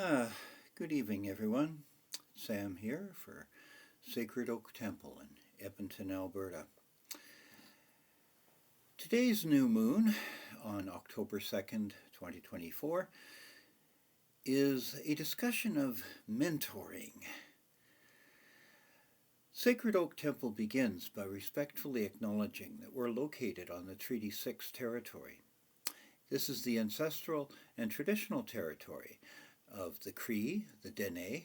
Ah, Good evening, everyone. Sam here for Sacred Oak Temple in Edmonton, Alberta. Today's new moon on October 2nd, 2024, is a discussion of mentoring. Sacred Oak Temple begins by respectfully acknowledging that we're located on the Treaty 6 territory. This is the ancestral and traditional territory of the Cree, the Dene,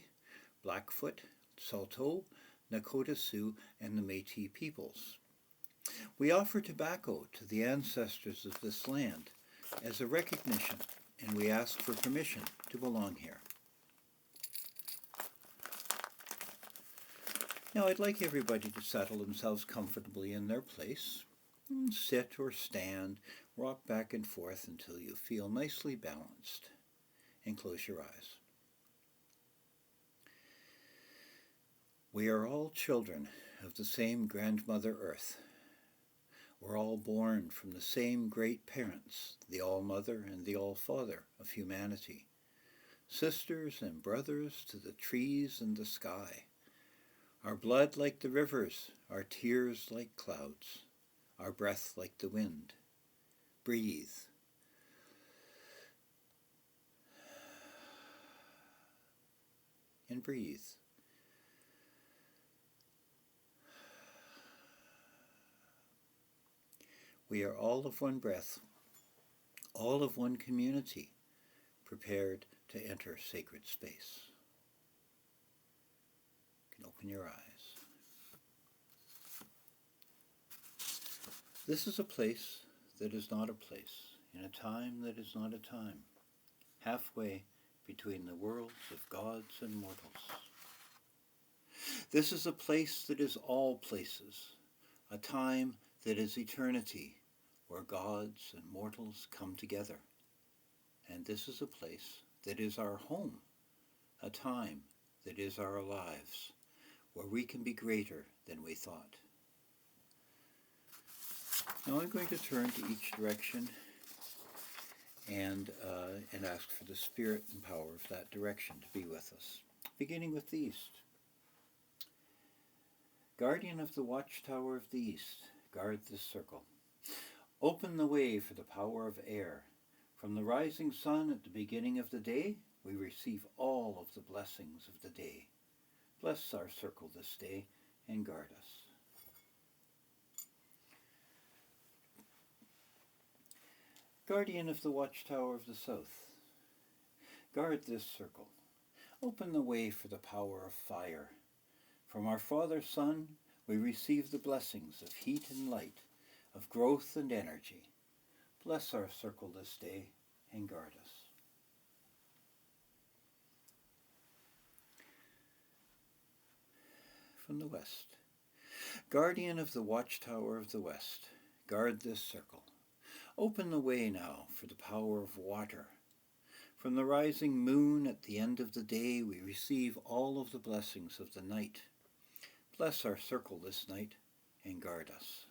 Blackfoot, Saulteaux, Nakota Sioux, and the Métis peoples. We offer tobacco to the ancestors of this land as a recognition, and we ask for permission to belong here. Now I'd like everybody to settle themselves comfortably in their place. Sit or stand, rock back and forth until you feel nicely balanced, and close your eyes. We are all children of the same grandmother Earth. We're all born from the same great parents, the All-Mother and the All-Father of humanity, sisters and brothers to the trees and the sky. Our blood like the rivers, our tears like clouds, our breath like the wind. Breathe. And breathe. We are all of one breath, all of one community, prepared to enter sacred space. You can open your eyes. This is a place that is not a place, in a time that is not a time, halfway between the worlds of gods and mortals. This is a place that is all places, a time that is eternity, where gods and mortals come together. And this is a place that is our home, a time that is our lives, where we can be greater than we thought. Now I'm going to turn to each direction and ask for the spirit and power of that direction to be with us. Beginning with the east. Guardian of the watchtower of the east, guard this circle. Open the way for the power of air. From the rising sun at the beginning of the day, we receive all of the blessings of the day. Bless our circle this day and guard us. Guardian of the watchtower of the south, guard this circle. Open the way for the power of fire. From our Father Sun, we receive the blessings of heat and light, of growth and energy. Bless our circle this day and guard us. From the west, guardian of the watchtower of the west, guard this circle. Open the way now for the power of water. From the rising moon at the end of the day, we receive all of the blessings of the night. Bless our circle this night and guard us.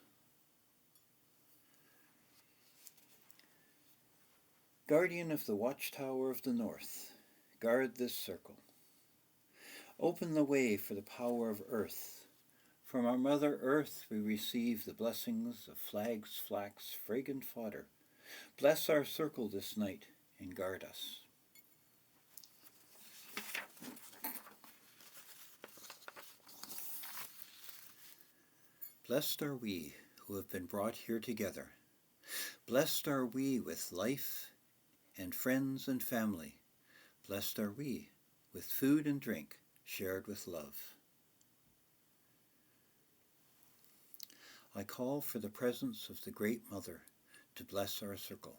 Guardian of the watchtower of the north, guard this circle. Open the way for the power of earth. From our Mother Earth we receive the blessings of flags, flax, fragrant fodder. Bless our circle this night and guard us. Blessed are we who have been brought here together. Blessed are we with life and friends and family. Blessed are we with food and drink shared with love. I call for the presence of the Great Mother to bless our circle.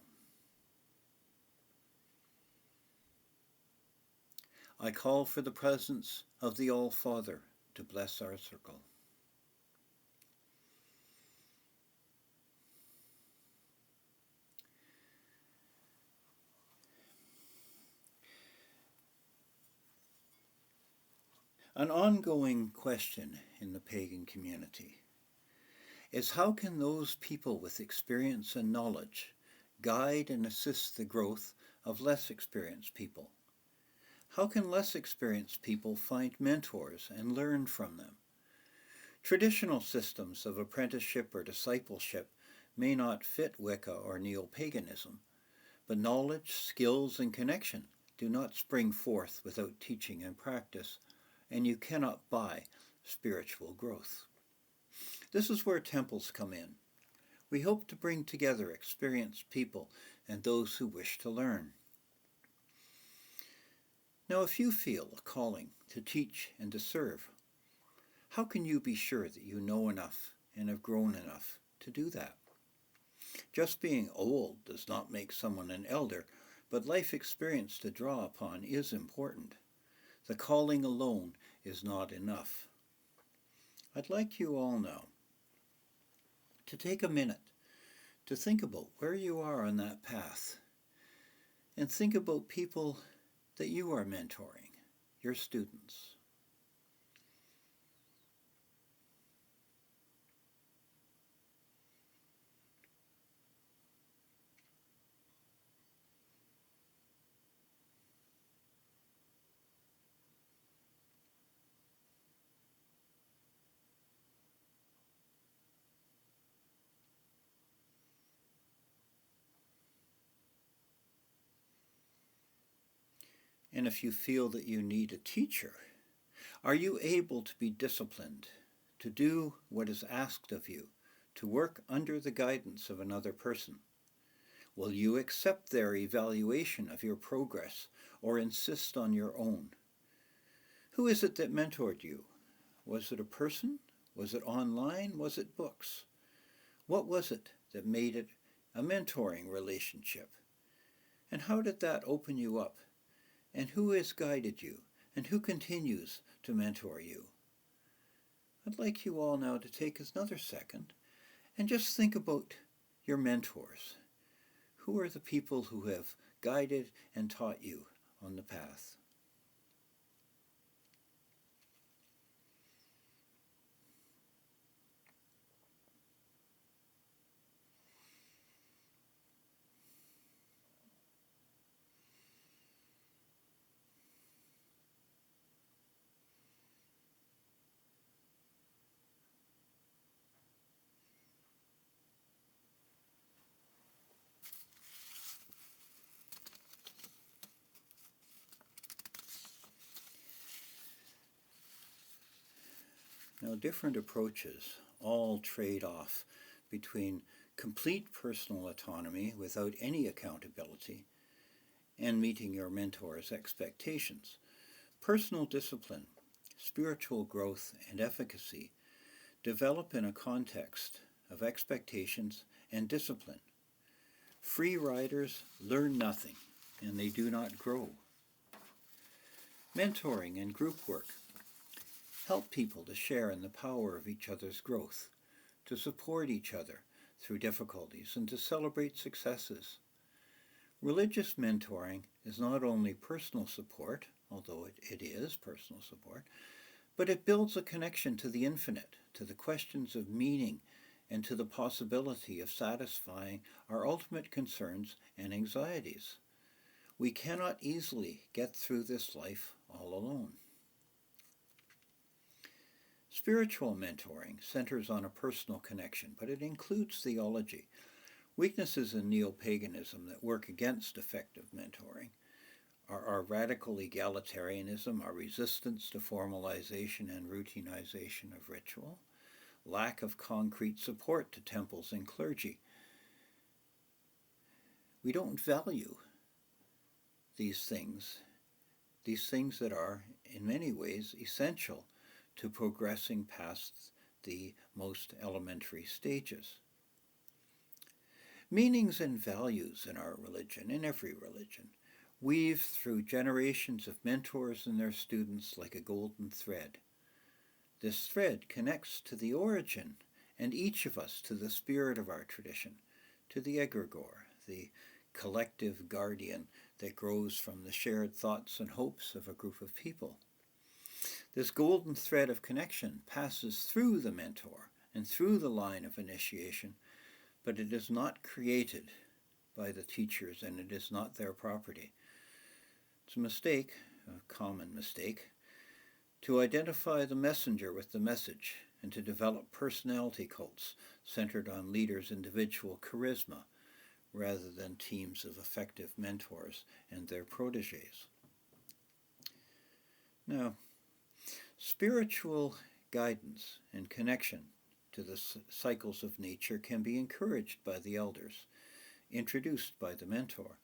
I call for the presence of the All-Father to bless our circle. An ongoing question in the pagan community is how can those people with experience and knowledge guide and assist the growth of less experienced people? How can less experienced people find mentors and learn from them? Traditional systems of apprenticeship or discipleship may not fit Wicca or neo-paganism, but knowledge, skills, and connection do not spring forth without teaching and practice, and you cannot buy spiritual growth. This is where temples come in. We hope to bring together experienced people and those who wish to learn. Now, if you feel a calling to teach and to serve, how can you be sure that you know enough and have grown enough to do that? Just being old does not make someone an elder, but life experience to draw upon is important. The calling alone is not enough. I'd like you all now to take a minute to think about where you are on that path and think about people that you are mentoring, your students. And if you feel that you need a teacher, are you able to be disciplined, to do what is asked of you, to work under the guidance of another person? Will you accept their evaluation of your progress or insist on your own? Who is it that mentored you? Was it a person? Was it online? Was it books? What was it that made it a mentoring relationship? And how did that open you up? And who has guided you? And who continues to mentor you? I'd like you all now to take another second and just think about your mentors. Who are the people who have guided and taught you on the path? Now, different approaches all trade off between complete personal autonomy without any accountability and meeting your mentor's expectations. Personal discipline, spiritual growth, and efficacy develop in a context of expectations and discipline. Free riders learn nothing, and they do not grow. Mentoring and group work help people to share in the power of each other's growth, to support each other through difficulties, and to celebrate successes. Religious mentoring is not only personal support, although it is personal support, but it builds a connection to the infinite, to the questions of meaning, and to the possibility of satisfying our ultimate concerns and anxieties. We cannot easily get through this life all alone. Spiritual mentoring centers on a personal connection, but it includes theology. Weaknesses in neo-paganism that work against effective mentoring are our radical egalitarianism, our resistance to formalization and routinization of ritual, lack of concrete support to temples and clergy. We don't value these things that are, in many ways, essential to progressing past the most elementary stages. Meanings and values in our religion, in every religion, weave through generations of mentors and their students like a golden thread. This thread connects to the origin and each of us to the spirit of our tradition, to the egregore, the collective guardian that grows from the shared thoughts and hopes of a group of people. This golden thread of connection passes through the mentor and through the line of initiation, but it is not created by the teachers and it is not their property. It's a mistake, a common mistake, to identify the messenger with the message, and to develop personality cults centered on leaders' individual charisma rather than teams of effective mentors and their proteges. Now, spiritual guidance and connection to the cycles of nature can be encouraged by the elders, introduced by the mentor,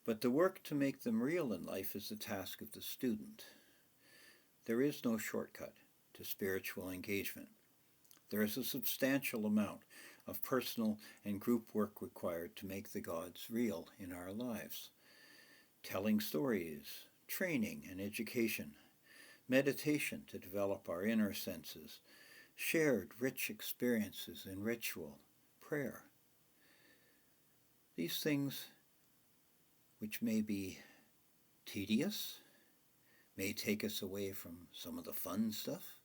but the work to make them real in life is the task of the student. There is no shortcut to spiritual engagement. There is a substantial amount of personal and group work required to make the gods real in our lives. Telling stories, training and education, meditation to develop our inner senses, shared rich experiences in ritual, prayer. These things, which may be tedious, may take us away from some of the fun stuff,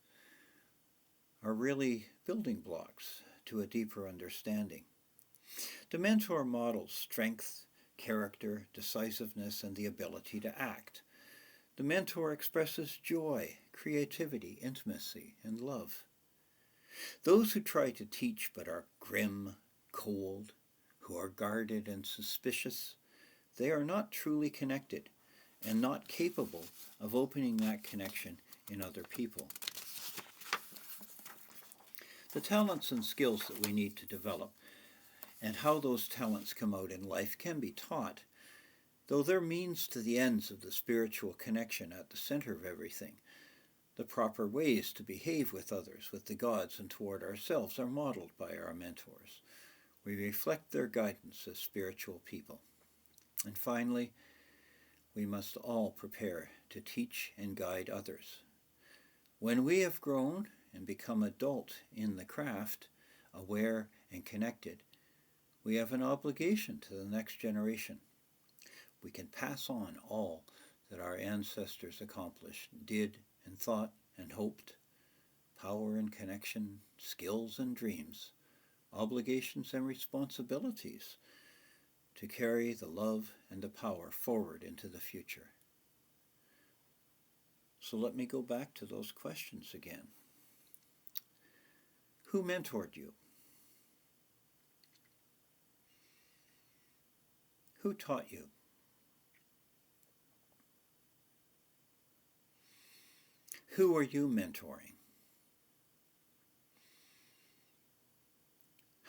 are really building blocks to a deeper understanding. The mentor models strength, character, decisiveness, and the ability to act. The mentor expresses joy, creativity, intimacy, and love. Those who try to teach but are grim, cold, who are guarded and suspicious, they are not truly connected and not capable of opening that connection in other people. The talents and skills that we need to develop and how those talents come out in life can be taught, though they're means to the ends of the spiritual connection at the center of everything. The proper ways to behave with others, with the gods, and toward ourselves are modeled by our mentors. We reflect their guidance as spiritual people. And finally, we must all prepare to teach and guide others. When we have grown and become adult in the craft, aware and connected, we have an obligation to the next generation. We can pass on all that our ancestors accomplished, did and thought and hoped, power and connection, skills and dreams, obligations and responsibilities, to carry the love and the power forward into the future. So let me go back to those questions again. Who mentored you? Who taught you? Who are you mentoring?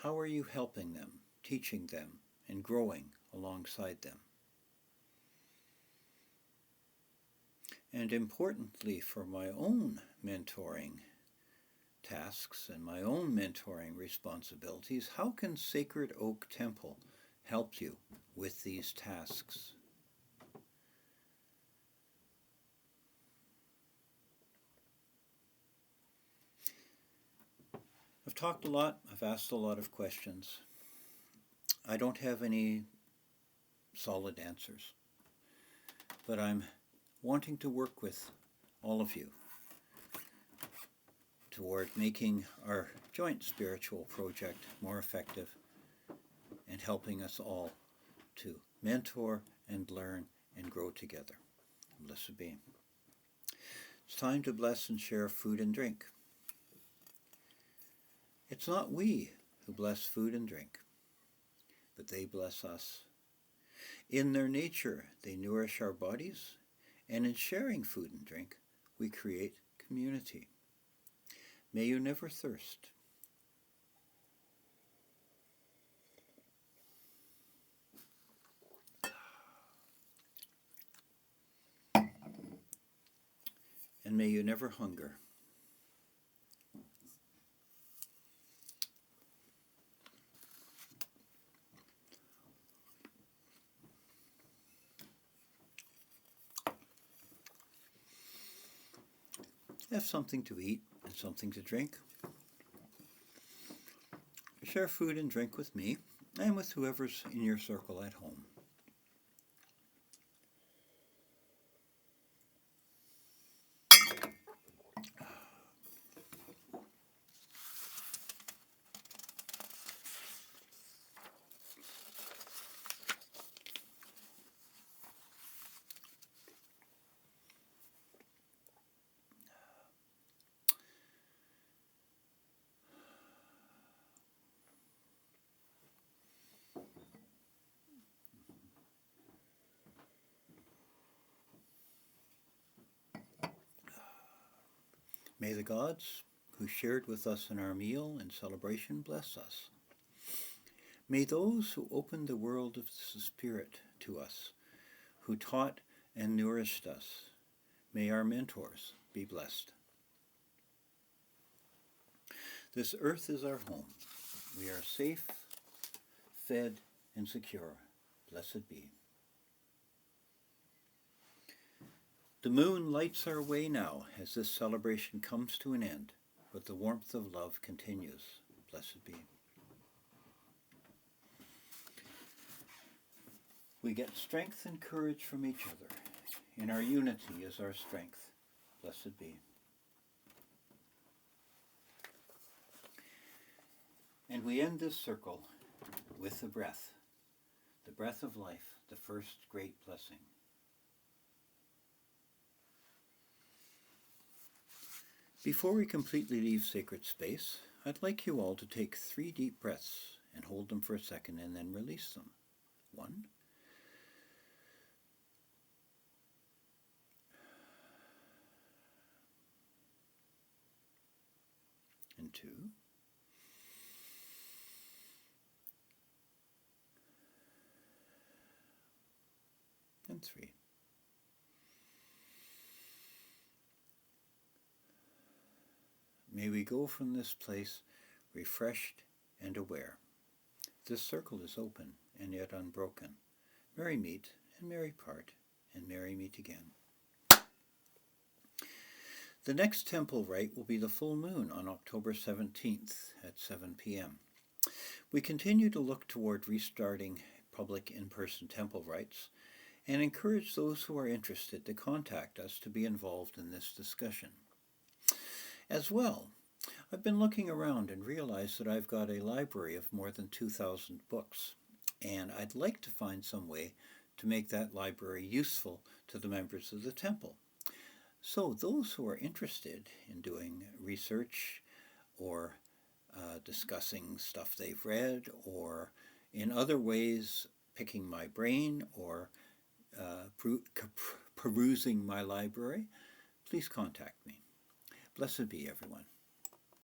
How are you helping them, teaching them, and growing alongside them? And importantly, for my own mentoring tasks and my own mentoring responsibilities, how can Sacred Oak Temple help you with these tasks? I've talked a lot, I've asked a lot of questions. I don't have any solid answers, but I'm wanting to work with all of you toward making our joint spiritual project more effective and helping us all to mentor and learn and grow together. Blessed be. It's time to bless and share food and drink. It's not we who bless food and drink, but they bless us. In their nature, they nourish our bodies, and in sharing food and drink, we create community. May you never thirst. And may you never hunger. Have something to eat and something to drink. Share food and drink with me and with whoever's in your circle at home. May the gods who shared with us in our meal and celebration bless us. May those who opened the world of the Spirit to us, who taught and nourished us, may our mentors be blessed. This earth is our home. We are safe, fed, and secure. Blessed be. The moon lights our way now as this celebration comes to an end, but the warmth of love continues. Blessed be. We get strength and courage from each other. In our unity is our strength. Blessed be. And we end this circle with the breath of life, the first great blessing. Before we completely leave sacred space, I'd like you all to take 3 deep breaths and hold them for a second and then release them. 1. And 2. And 3. May we go from this place refreshed and aware. This circle is open and yet unbroken. Merry meet and merry part, and merry meet again. The next temple rite will be the full moon on October 17th at 7 p.m. We continue to look toward restarting public in-person temple rites and encourage those who are interested to contact us to be involved in this discussion. As well, I've been looking around and realized that I've got a library of more than 2,000 books, and I'd like to find some way to make that library useful to the members of the temple. So those who are interested in doing research or discussing stuff they've read, or in other ways picking my brain or perusing my library, please contact me. Blessed be everyone.